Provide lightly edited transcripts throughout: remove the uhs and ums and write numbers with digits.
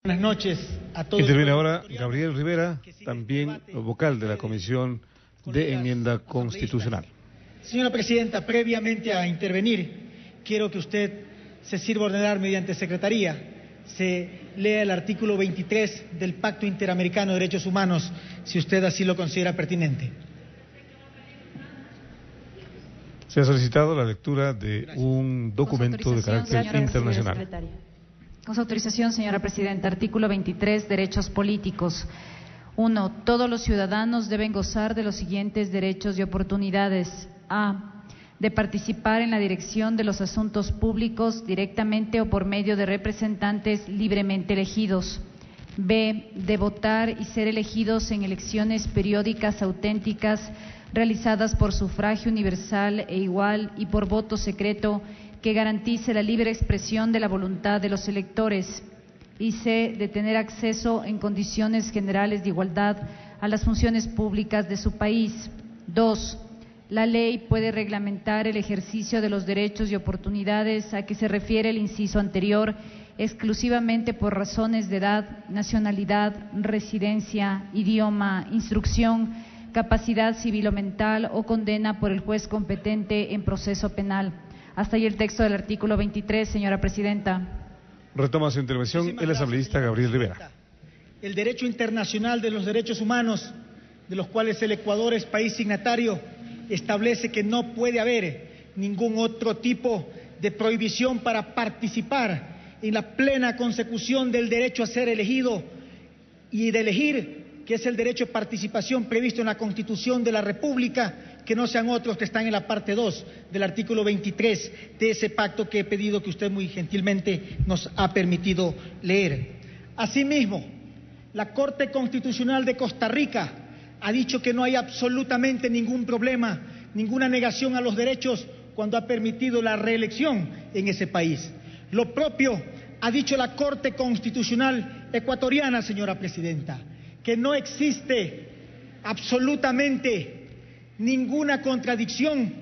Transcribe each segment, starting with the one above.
Buenas noches a todos. Interviene ahora Gabriel Rivera, también vocal de la Comisión de Enmienda Constitucional. Señora Presidenta, previamente a intervenir, quiero que usted se sirva ordenar mediante secretaría, se lea el artículo 23 del Pacto Interamericano de Derechos Humanos, si usted así lo considera pertinente. Se ha solicitado la lectura de un documento de carácter internacional. Con su autorización, señora Presidenta, artículo 23, derechos políticos. 1. Todos los ciudadanos deben gozar de los siguientes derechos y oportunidades. A. De participar en la dirección de los asuntos públicos directamente o por medio de representantes libremente elegidos. B. De votar y ser elegidos en elecciones periódicas auténticas realizadas por sufragio universal e igual y por voto secreto que garantice la libre expresión de la voluntad de los electores. Y C. De tener acceso en condiciones generales de igualdad a las funciones públicas de su país. 2. La ley puede reglamentar el ejercicio de los derechos y oportunidades a que se refiere el inciso anterior exclusivamente por razones de edad, nacionalidad, residencia, idioma, instrucción, capacidad civil o mental o condena por el juez competente en proceso penal. Hasta ahí el texto del artículo 23, señora Presidenta. Retoma su intervención el asambleísta Gabriel Rivera. El derecho internacional de los derechos humanos, de los cuales el Ecuador es país signatario, establece que no puede haber ningún otro tipo de prohibición para participar en la plena consecución del derecho a ser elegido y de elegir, que es el derecho de participación previsto en la Constitución de la República, que no sean otros que están en la parte 2 del artículo 23 de ese pacto que he pedido que usted muy gentilmente nos ha permitido leer. Asimismo, la Corte Constitucional de Costa Rica ha dicho que no hay absolutamente ningún problema, ninguna negación a los derechos cuando ha permitido la reelección en ese país. Lo propio ha dicho la Corte Constitucional ecuatoriana, señora Presidenta, que no existe absolutamente ninguna contradicción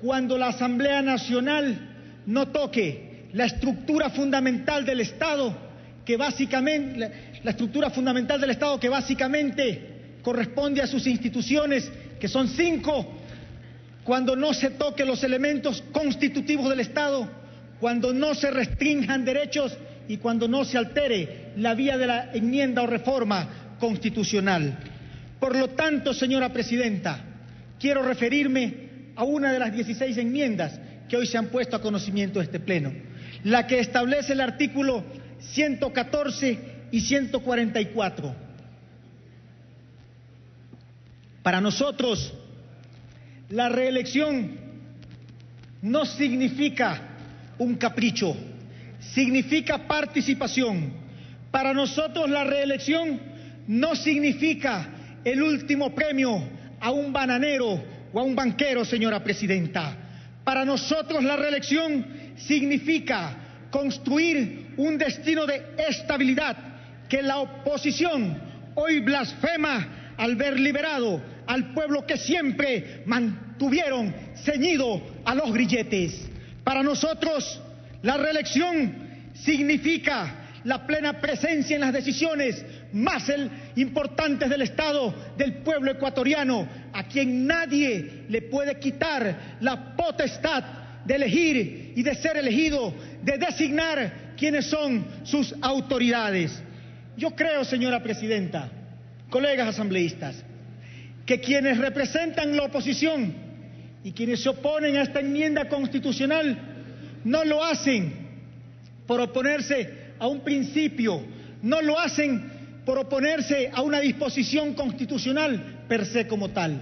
cuando la Asamblea Nacional no toque la estructura fundamental del Estado, que básicamente corresponde a sus instituciones, que son 5, cuando no se toque los elementos constitutivos del Estado, cuando no se restrinjan derechos y cuando no se altere la vía de la enmienda o reforma constitucional. Por lo tanto, señora Presidenta, quiero referirme a una de las 16 enmiendas que hoy se han puesto a conocimiento de este Pleno, la que establece el artículo 114 y 144. Para nosotros, la reelección no significa un capricho, significa participación. Para nosotros la reelección no significa el último premio a un bananero o a un banquero, señora Presidenta. Para nosotros la reelección significa construir un destino de estabilidad que la oposición hoy blasfema al ver liberado al pueblo que siempre mantuvieron ceñido a los grilletes. Para nosotros la reelección significa la plena presencia en las decisiones más importantes del Estado, del pueblo ecuatoriano, a quien nadie le puede quitar la potestad de elegir y de ser elegido, de designar quiénes son sus autoridades. Yo creo, señora Presidenta, colegas asambleístas, que quienes representan la oposición y quienes se oponen a esta enmienda constitucional no lo hacen por oponerse a un principio, no lo hacen por oponerse a una disposición constitucional per se como tal,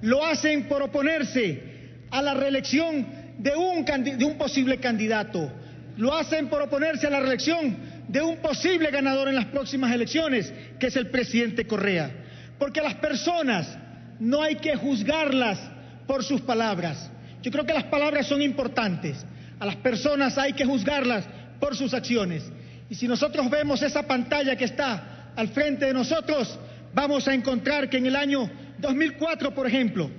lo hacen por oponerse a la reelección de un posible candidato, lo hacen por oponerse a la reelección de un posible ganador en las próximas elecciones, que es el presidente Correa, porque a las personas no hay que juzgarlas por sus palabras. Yo creo que las palabras son importantes, a las personas hay que juzgarlas por sus acciones. Y si nosotros vemos esa pantalla que está al frente de nosotros, vamos a encontrar que en el año 2004, por ejemplo,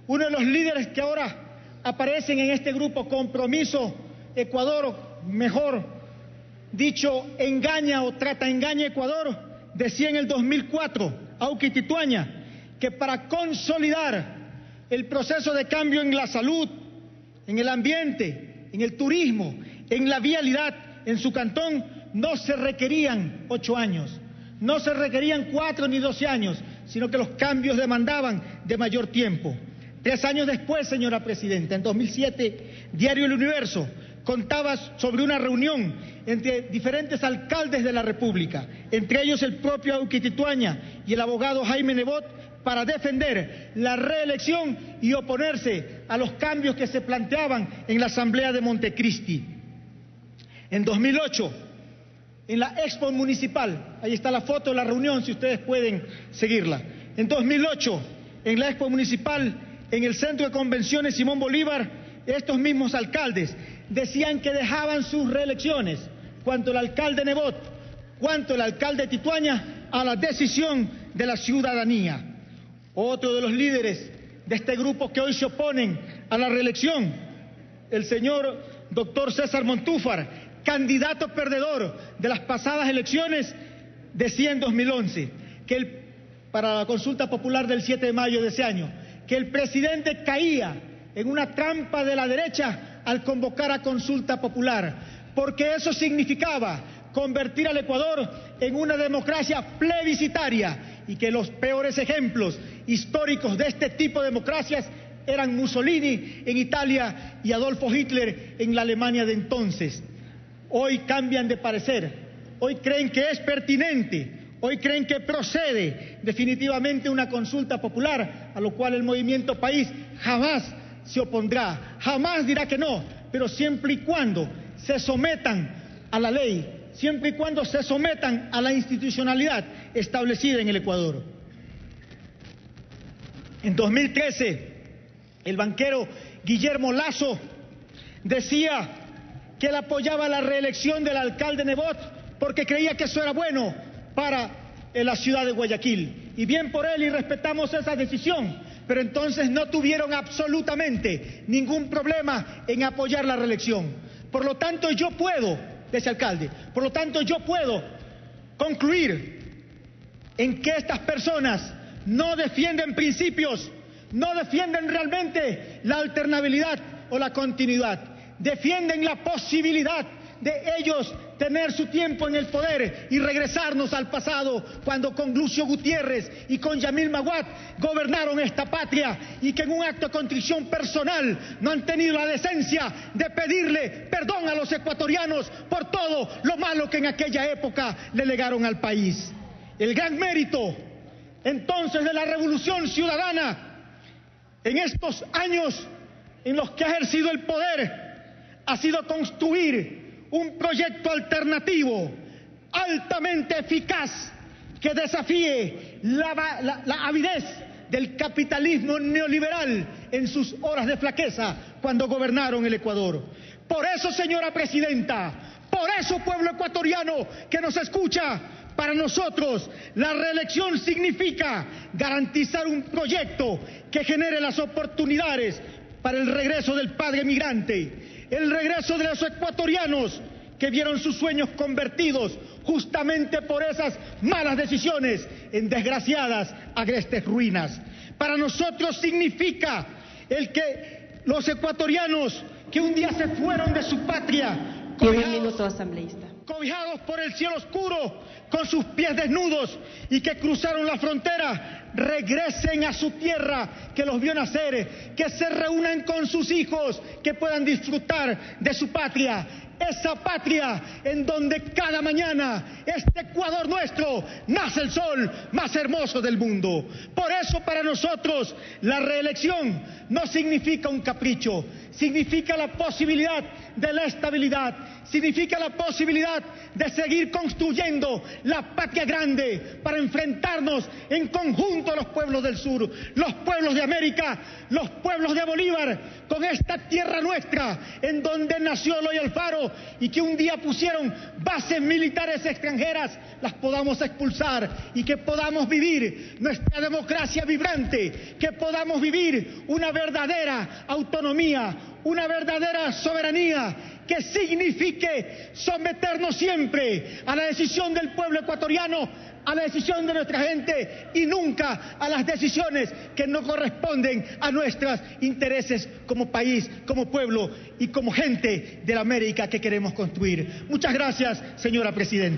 uno de los líderes que ahora aparecen en este grupo Compromiso Ecuador Mejor, dicho engaña o trata engaña Ecuador, decía en el 2004, Auqui Tituaña, que para consolidar el proceso de cambio en la salud, en el ambiente, en el turismo, en la vialidad, en su cantón, no se requerían 8 años, no se requerían 4 ni 12 años, sino que los cambios demandaban de mayor tiempo. 3 años después, señora presidenta, en 2007, Diario El Universo contaba sobre una reunión entre diferentes alcaldes de la República, entre ellos el propio Auqui Tituaña y el abogado Jaime Nebot, para defender la reelección y oponerse a los cambios que se planteaban en la Asamblea de Montecristi. En 2008, en la Expo Municipal, ahí está la foto de la reunión, si ustedes pueden seguirla. En 2008, en la Expo Municipal, en el Centro de Convenciones Simón Bolívar, estos mismos alcaldes decían que dejaban sus reelecciones, cuanto el alcalde Nebot, cuanto el alcalde Tituaña, a la decisión de la ciudadanía. Otro de los líderes de este grupo que hoy se oponen a la reelección, el señor doctor César Montúfar, candidato perdedor de las pasadas elecciones, decía en 2011 que para la consulta popular del 7 de mayo de ese año, que el presidente caía en una trampa de la derecha al convocar a consulta popular, porque eso significaba convertir al Ecuador en una democracia plebiscitaria, y que los peores ejemplos históricos de este tipo de democracias eran Mussolini en Italia y Adolfo Hitler en la Alemania de entonces. Hoy cambian de parecer, hoy creen que es pertinente, hoy creen que procede definitivamente una consulta popular, a lo cual el Movimiento País jamás se opondrá, jamás dirá que no, pero siempre y cuando se sometan a la ley, siempre y cuando se sometan a la institucionalidad establecida en el Ecuador. En 2013, el banquero Guillermo Lasso decía que él apoyaba la reelección del alcalde Nebot porque creía que eso era bueno para la ciudad de Guayaquil. Y bien por él, y respetamos esa decisión, pero entonces no tuvieron absolutamente ningún problema en apoyar la reelección. Por lo tanto, yo puedo, ese alcalde, por lo tanto yo puedo concluir en que estas personas no defienden principios, no defienden realmente la alternabilidad o la continuidad, defienden la posibilidad de ellos tener su tiempo en el poder y regresarnos al pasado, cuando con Lucio Gutiérrez y con Yamil Maguad gobernaron esta patria, y que en un acto de contrición personal no han tenido la decencia de pedirle perdón a los ecuatorianos por todo lo malo que en aquella época le legaron al país. El gran mérito entonces de la Revolución Ciudadana en estos años en los que ha ejercido el poder ha sido construir un proyecto alternativo altamente eficaz que desafíe la avidez del capitalismo neoliberal en sus horas de flaqueza cuando gobernaron el Ecuador. Por eso, señora presidenta, por eso, pueblo ecuatoriano que nos escucha, para nosotros la reelección significa garantizar un proyecto que genere las oportunidades para el regreso del padre migrante, el regreso de los ecuatorianos que vieron sus sueños convertidos justamente por esas malas decisiones en desgraciadas, agrestes ruinas. Para nosotros significa el que los ecuatorianos que un día se fueron de su patria, cobijados por el cielo oscuro, con sus pies desnudos, y que cruzaron la frontera, regresen a su tierra que los vio nacer, que se reúnan con sus hijos, que puedan disfrutar de su patria. Esa patria en donde cada mañana, este Ecuador nuestro, nace el sol más hermoso del mundo. Por eso, para nosotros la reelección no significa un capricho, significa la posibilidad de la estabilidad, significa la posibilidad de seguir construyendo la patria grande para enfrentarnos en conjunto a los pueblos del sur, los pueblos de América, los pueblos de Bolívar, con esta tierra nuestra en donde nació Eloy Alfaro y que un día pusieron bases militares extranjeras extranjeras las podamos expulsar y que podamos vivir nuestra democracia vibrante, que podamos vivir una verdadera autonomía, una verdadera soberanía que signifique someternos siempre a la decisión del pueblo ecuatoriano, a la decisión de nuestra gente y nunca a las decisiones que no corresponden a nuestros intereses como país, como pueblo y como gente de la América que queremos construir. Muchas gracias, señora presidenta.